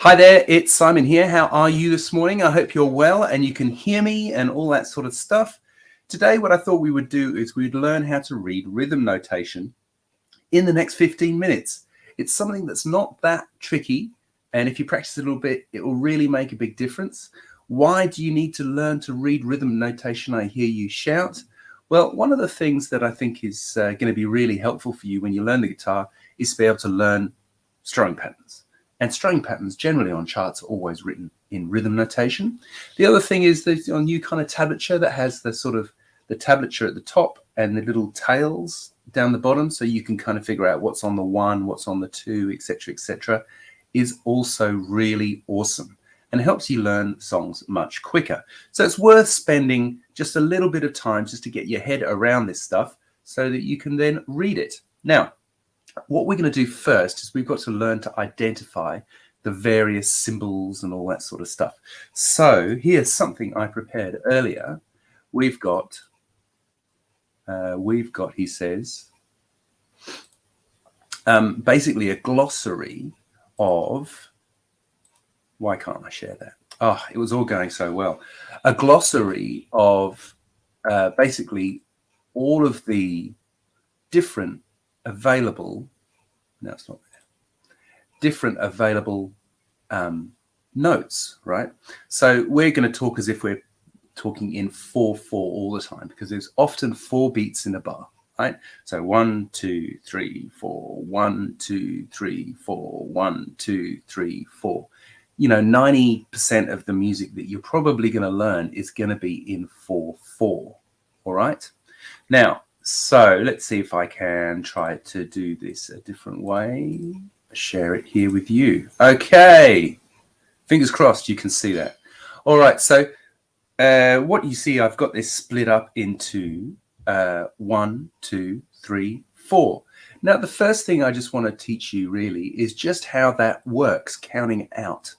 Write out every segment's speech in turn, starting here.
Hi there, it's Simon here. How are you this morning? I hope you're well and you can hear me and all that sort of stuff. Today, what I thought we would do is we'd learn how to read rhythm notation in the next 15 minutes. It's something that's not that tricky, and if you practice a little bit, it will really make a big difference. Why do you need to learn to read rhythm notation? I hear you shout. Well, one of the things that I think is going to be really helpful for you when you learn the guitar is to be able to learn strumming patterns. And strumming patterns generally on charts are always written in rhythm notation. The other thing is there's a new kind of tablature that has the sort of the tablature at the top and the little tails down the bottom, so you can kind of figure out what's on the one, what's on the two, etc., is also really awesome and helps you learn songs much quicker. So it's worth spending just a little bit of time just to get your head around this stuff so that you can then read it. Now, what we're going to do first is we've got to learn to identify the various symbols and all that sort of stuff. So here's something I prepared earlier. We've got, he says, basically a glossary of, why can't I share that? Oh, it was all going so well. A glossary of basically all of the different available, no, it's not there, different available notes, right? So we're going to talk as if we're talking in 4/4 all the time, because there's often 4 beats in a bar, right? So 1, 2, 3, 4, 1, 2, 3, 4, 1, 2, 3, 4. You know, 90% of the music that you're probably going to learn is going to be in 4/4, all right? Now, so let's see if I can try to do this a different way. Share it here with you. Okay. Fingers crossed you can see that. All right. So what you see, I've got this split up into 1, 2, 3, 4. Now, the first thing I just want to teach you really is just how that works, counting out,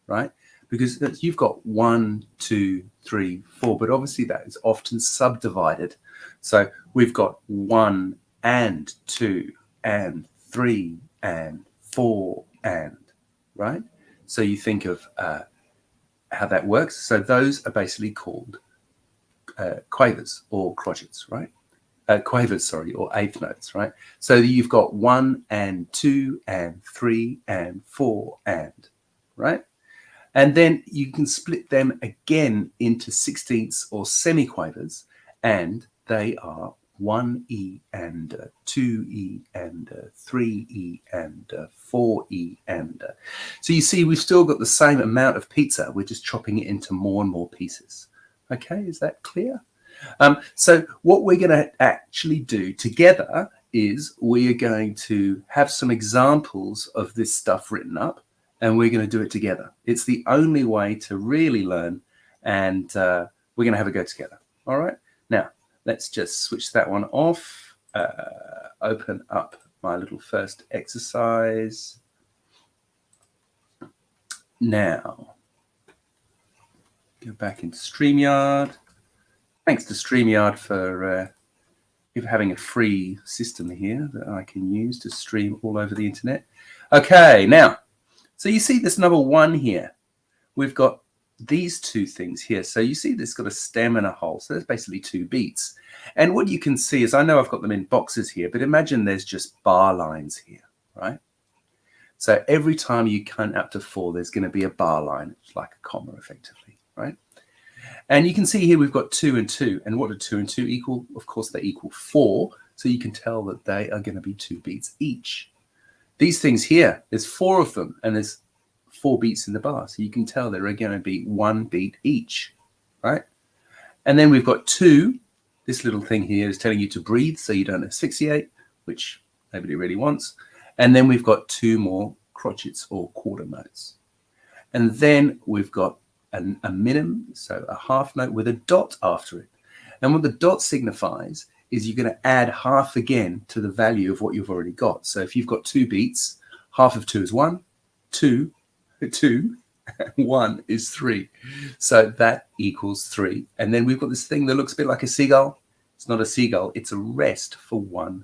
right? Because you've got 1, 2, 3, 4, but obviously that is often subdivided. So we've got 1 and 2 and 3 and 4 and, right? So you think of how that works. So those are basically called quavers or crotchets, right? Quavers, sorry, or eighth notes, right? So you've got 1 and 2 and 3 and 4 and, right? And then you can split them again into sixteenths or semiquavers, and they are 1E and 2E and 3E and 4E and so you see we've still got the same amount of pizza. We're just chopping it into more and more pieces. Okay, is that clear? So what we're going to actually do together is we are going to have some examples of this stuff written up, and we're going to do it together. It's the only way to really learn, and we're going to have a go together. All right. Now, let's just switch that one off. Open up my little first exercise. Now, go back into StreamYard. Thanks to StreamYard for having a free system here that I can use to stream all over the internet. Okay, now, so you see this number 1 here. We've got these 2 things here. So you see this got a stem and a hole. So there's basically 2 beats. And what you can see is, I know I've got them in boxes here, but imagine there's just bar lines here, right? So every time you count up to 4, there's going to be a bar line. It's like a comma, effectively, right? And you can see here we've got 2 and 2. And what do 2 and 2 equal? Of course, they equal 4. So you can tell that they are going to be 2 beats each. These things here, there's 4 of them, and there's 4 beats in the bar. So you can tell there are going to be 1 beat each, right? And then we've got 2. This little thing here is telling you to breathe so you don't asphyxiate, which nobody really wants. And then we've got 2 more crotchets or quarter notes. And then we've got a minim, so a half note with a dot after it. And what the dot signifies is you're going to add half again to the value of what you've already got. So if you've got 2 beats, half of 2 is 1, 2, 2, 1 is 3. So that equals 3. And then we've got this thing that looks a bit like a seagull. It's not a seagull. It's a rest for 1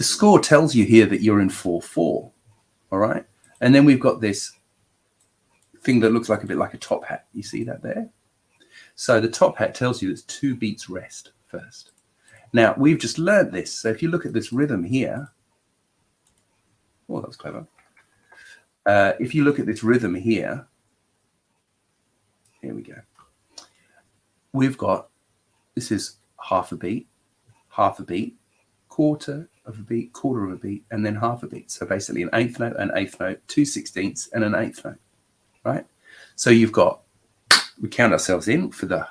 the score tells you here that you're in 4/4, all right? And then we've got this thing that looks like a bit like a top hat. You see that there? So the top hat tells you it's 2 beats rest first. Now, we've just learned this. So if you look at this rhythm here, oh, that was clever. If you look at this rhythm here, here we go. We've got, this is half a beat, quarter of a beat, quarter of a beat, and then half a beat. So basically an eighth note, 2/16, and an eighth note, right? So you've got, we count ourselves in for the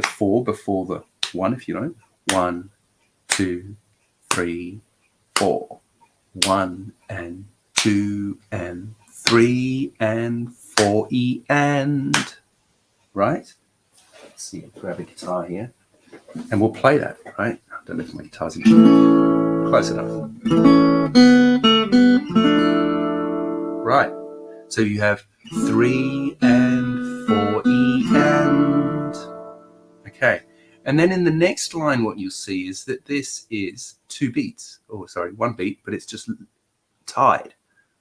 4 before the 1, if you know. 1, 2, 3, 4. 1 and 2 and 3 and 4 E and, right? Let's see, I'll grab a guitar here and we'll play that, right? I don't know if my guitar's in close enough. Right, so you have 3 and 4 E and, okay. And then in the next line, what you'll see is that this is 2 beats, or sorry, 1 beat, but it's just tied,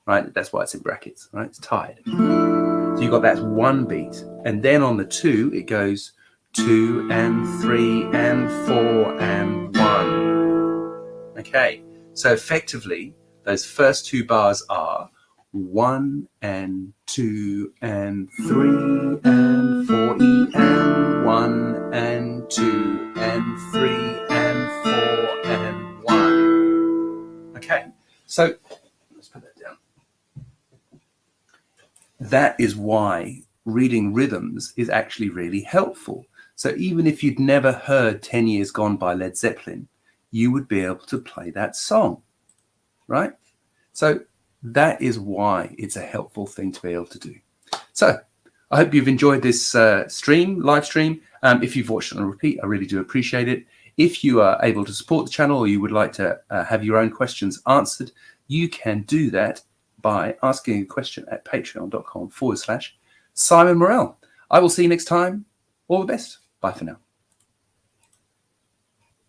right? That's why it's in brackets, right? It's tied. So you've got that 1 beat. And then on the 2, it goes 2 and 3 and 4 and 1. Okay, so effectively, those first 2 bars are 1 and 2 and 3 and 4 E and 1 and 2 and 3 and 4 and 1. Okay, so let's put that down. That is why reading rhythms is actually really helpful. So even if you'd never heard 10 Years Gone by Led Zeppelin, you would be able to play that song, right? So that is why it's a helpful thing to be able to do. So I hope you've enjoyed this live stream. If you've watched it on repeat, I really do appreciate it. If you are able to support the channel or you would like to have your own questions answered, you can do that by asking a question at patreon.com/Simon Morell. I will see you next time. All the best. Bye for now.